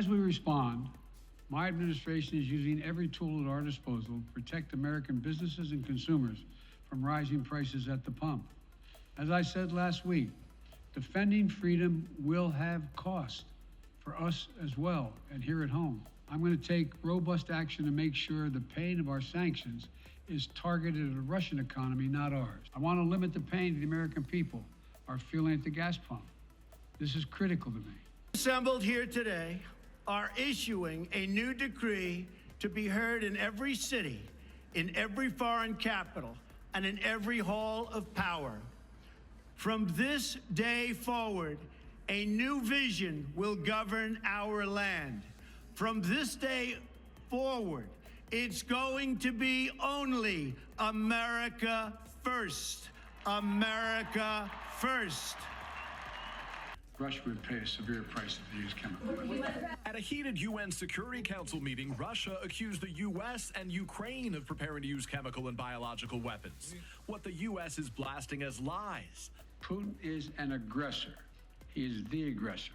As we respond, my administration is using every tool at our disposal to protect American businesses and consumers from rising prices at the pump. As I said last week, defending freedom will have cost for us as well and here at home. I'm going to take robust action to make sure the pain of our sanctions is targeted at the Russian economy, not ours. I want to limit the pain the American people are feeling at the gas pump. This is critical to me. Assembled here today are issuing a new decree to be heard in every city, in every foreign capital, and in every hall of power. From this day forward, a new vision will govern our land. From this day forward, it's going to be only America first. America first. Russia would pay a severe price if they use chemical weapons. At a heated UN Security Council meeting, Russia accused the U.S. and Ukraine of preparing to use chemical and biological weapons. What the U.S. is blasting as lies. Putin is an aggressor. He is the aggressor,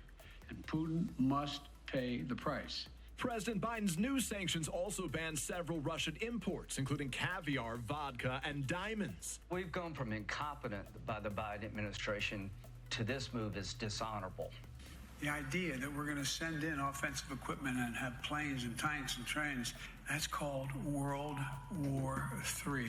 and Putin must pay the price. President Biden's new sanctions also ban several Russian imports, including caviar, vodka, and diamonds. We've gone from incompetent by the Biden administration to this move is dishonorable. The idea that we're going to send in offensive equipment and have planes and tanks and trains, that's called World War III.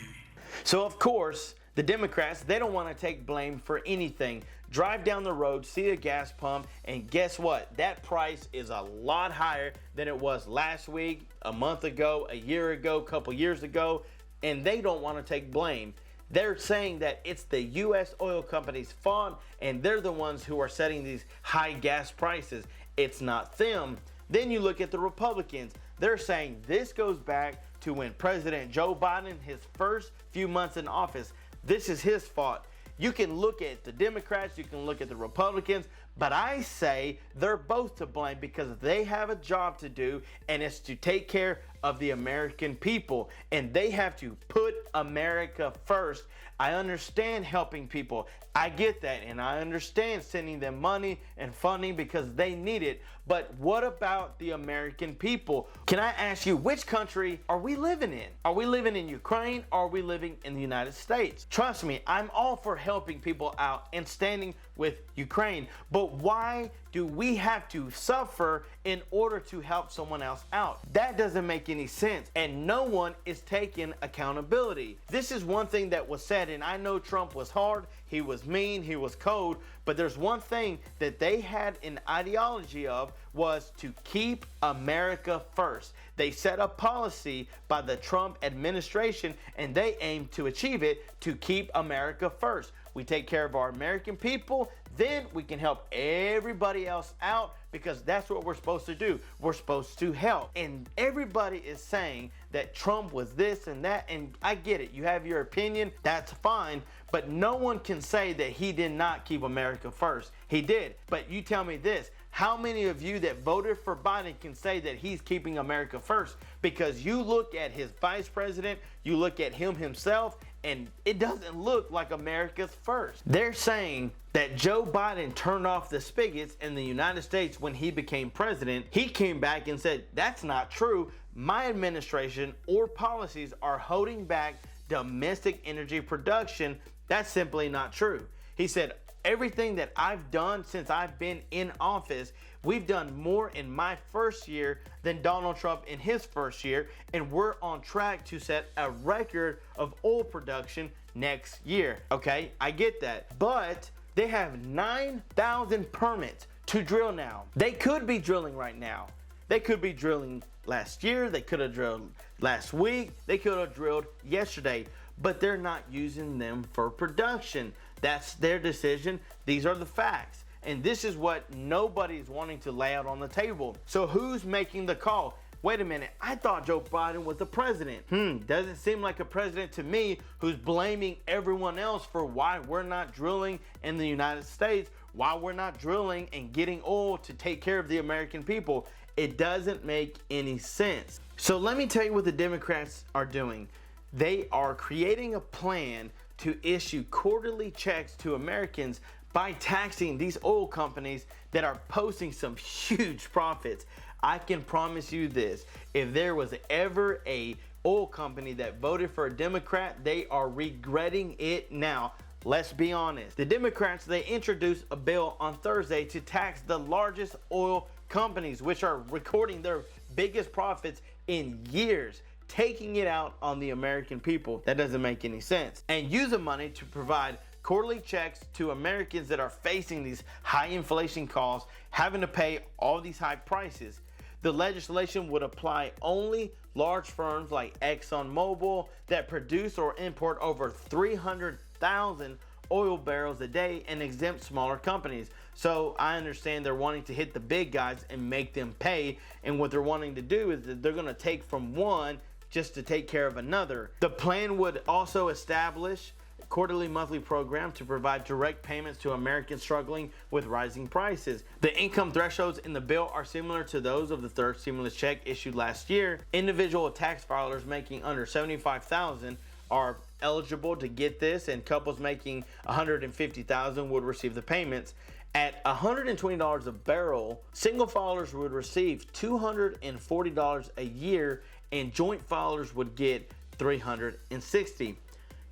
So, of course, the Democrats, they don't want to take blame for anything. Drive down the road, see a gas pump, and guess what? That price is a lot higher than it was last week, a month ago, a year ago, a couple years ago, and they don't want to take blame. They're saying that it's the U.S. oil company's fault and they're the ones who are setting these high gas prices. It's not them. Then you look at the Republicans. They're saying this goes back to when President Joe Biden, his first few months in office, this is his fault. You can look at the Democrats, you can look at the Republicans, but I say they're both to blame because they have a job to do, and it's to take care of the American people, and they have to put America first. I understand helping people. I get that, and I understand sending them money and funding because they need it. But what about the American people? Can I ask you, which country are we living in? Are we living in Ukraine or are we living in the United States? Trust me, I'm all for helping people out and standing with Ukraine. But why do we have to suffer in order to help someone else out? That doesn't make any sense, and no one is taking accountability. This is one thing that was said, and I know Trump was hard, he was mean, he was cold, but there's one thing that they had an ideology of was to keep America first. They set a policy by the Trump administration, and they aim to achieve it, to keep America first. We take care of our American people, then we can help everybody else out because that's what we're supposed to do. We're supposed to help. And everybody is saying that Trump was this and that, and I get it. You have your opinion, that's fine, but no one can say that he did not keep America first. He did. But you tell me this, how many of you that voted for Biden can say that he's keeping America first? Because you look at his vice president, you look at him himself, and it doesn't look like America's first. They're saying that Joe Biden turned off the spigots in the United States when he became president. He came back and said, that's not true. My administration or policies are holding back domestic energy production. That's simply not true. He said, everything that I've done since I've been in office, we've done more in my first year than Donald Trump in his first year, and we're on track to set a record of oil production next year. Okay, I get that, but they have 9,000 permits to drill now. They could be drilling right now. They could be drilling last year, they could have drilled last week, they could have drilled yesterday, but they're not using them for production. That's their decision. These are the facts. And this is what nobody's wanting to lay out on the table. So who's making the call? Wait a minute, I thought Joe Biden was the president. Doesn't seem like a president to me who's blaming everyone else for why we're not drilling in the United States, why we're not drilling and getting oil to take care of the American people. It doesn't make any sense. So let me tell you what the Democrats are doing. They are creating a plan to issue quarterly checks to Americans by taxing these oil companies that are posting some huge profits. I can promise you this, if there was ever a oil company that voted for a Democrat, they are regretting it now. Let's be honest. The Democrats, they introduced a bill on Thursday to tax the largest oil companies, which are recording their biggest profits in years, taking it out on the American people. That doesn't make any sense. And use the money to provide quarterly checks to Americans that are facing these high inflation costs, having to pay all these high prices. The legislation would apply only large firms like ExxonMobil that produce or import over 300,000 oil barrels a day and exempt smaller companies. So I understand they're wanting to hit the big guys and make them pay. And what they're wanting to do is that they're going to take from one just to take care of another. The plan would also establish quarterly monthly program to provide direct payments to Americans struggling with rising prices. The income thresholds in the bill are similar to those of the third stimulus check issued last year. Individual tax filers making under $75,000 are eligible to get this, and couples making $150,000 would receive the payments. At $120 a barrel, single filers would receive $240 a year, and joint filers would get $360.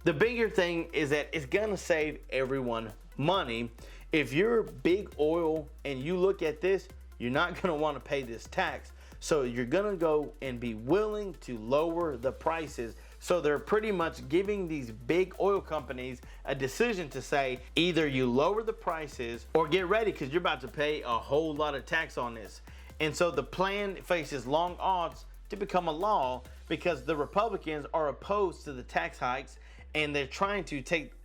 The bigger thing is that it's gonna save everyone money. If you're big oil and you look at this, you're not gonna wanna pay this tax. So you're gonna go and be willing to lower the prices. So they're pretty much giving these big oil companies a decision to say, either you lower the prices or get ready because you're about to pay a whole lot of tax on this. And so the plan faces long odds to become a law because the Republicans are opposed to the tax hikes, and they're trying to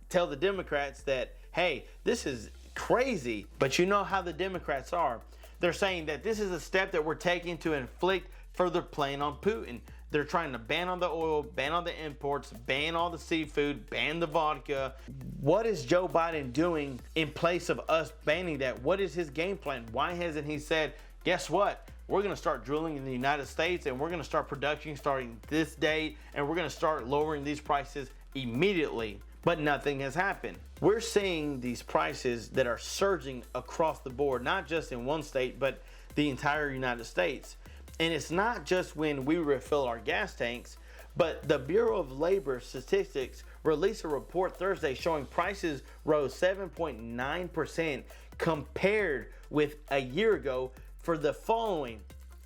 tell the Democrats that, hey, this is crazy. But you know how the Democrats are. They're saying that this is a step that we're taking to inflict further pain on Putin. They're trying to ban on the oil, ban on the imports, ban all the seafood, ban the vodka. What is Joe Biden doing in place of us banning that? What is his game plan? Why hasn't he said, guess what? We're going to start drilling in the United States, and we're going to start production starting this day, and we're going to start lowering these prices immediately. But nothing has happened. We're seeing these prices that are surging across the board, not just in one state, but the entire United States. And it's not just when we refill our gas tanks, but the Bureau of Labor Statistics released a report Thursday showing prices rose 7.9% compared with a year ago for the following: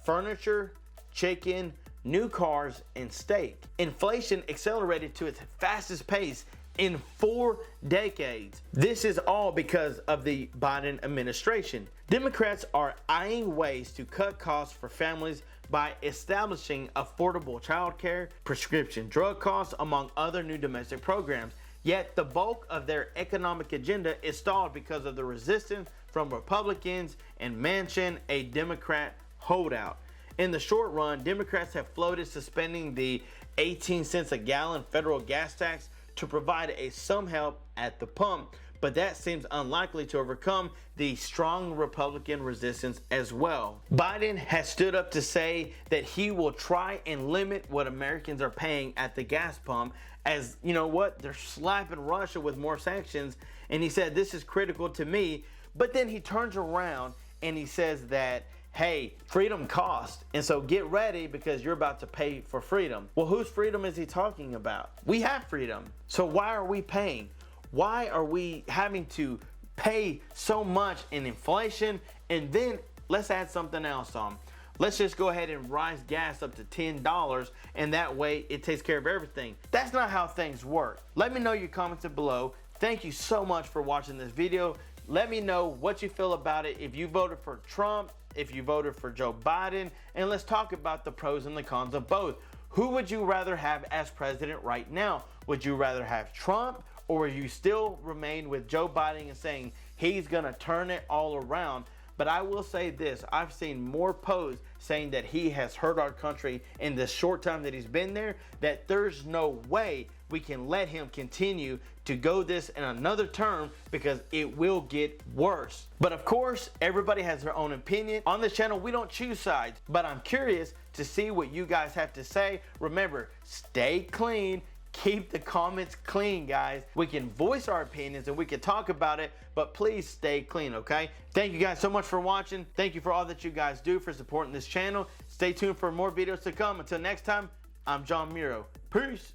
furniture, chicken, new cars, and steak. Inflation accelerated to its fastest pace in 4 decades. This is all because of the Biden administration. Democrats are eyeing ways to cut costs for families by establishing affordable childcare, prescription drug costs, among other new domestic programs. Yet the bulk of their economic agenda is stalled because of the resistance from Republicans and Manchin, a Democrat holdout. In the short run, Democrats have floated suspending the 18 cents a gallon federal gas tax to provide some help at the pump, but that seems unlikely to overcome the strong Republican resistance as well. Biden has stood up to say that he will try and limit what Americans are paying at the gas pump, as you know what, they're slapping Russia with more sanctions, and he said this is critical to me. But then he turns around and he says that, hey, freedom costs, and so get ready because you're about to pay for freedom. Well, whose freedom is he talking about? We have freedom. So why are we paying? Why are we having to pay so much in inflation? And then let's add something else on. Let's just go ahead and rise gas up to $10, and that way it takes care of everything. That's not how things work. Let me know your comments below. Thank you so much for watching this video. Let me know what you feel about it. If you voted for Trump, if you voted for Joe Biden, and let's talk about the pros and the cons of both. Who would you rather have as president right now? Would you rather have Trump, or would you still remain with Joe Biden and saying he's gonna turn it all around? But I will say this, I've seen more posts saying that he has hurt our country in the short time that he's been there, that there's no way we can let him continue to go this in another term because it will get worse. But of course, everybody has their own opinion. On this channel, we don't choose sides, but I'm curious to see what you guys have to say. Remember, stay clean, keep the comments clean, guys. We can voice our opinions and we can talk about it, but please stay clean, okay? Thank you guys so much for watching. Thank you for all that you guys do for supporting this channel. Stay tuned for more videos to come. Until next time, I'm John Muro. Peace.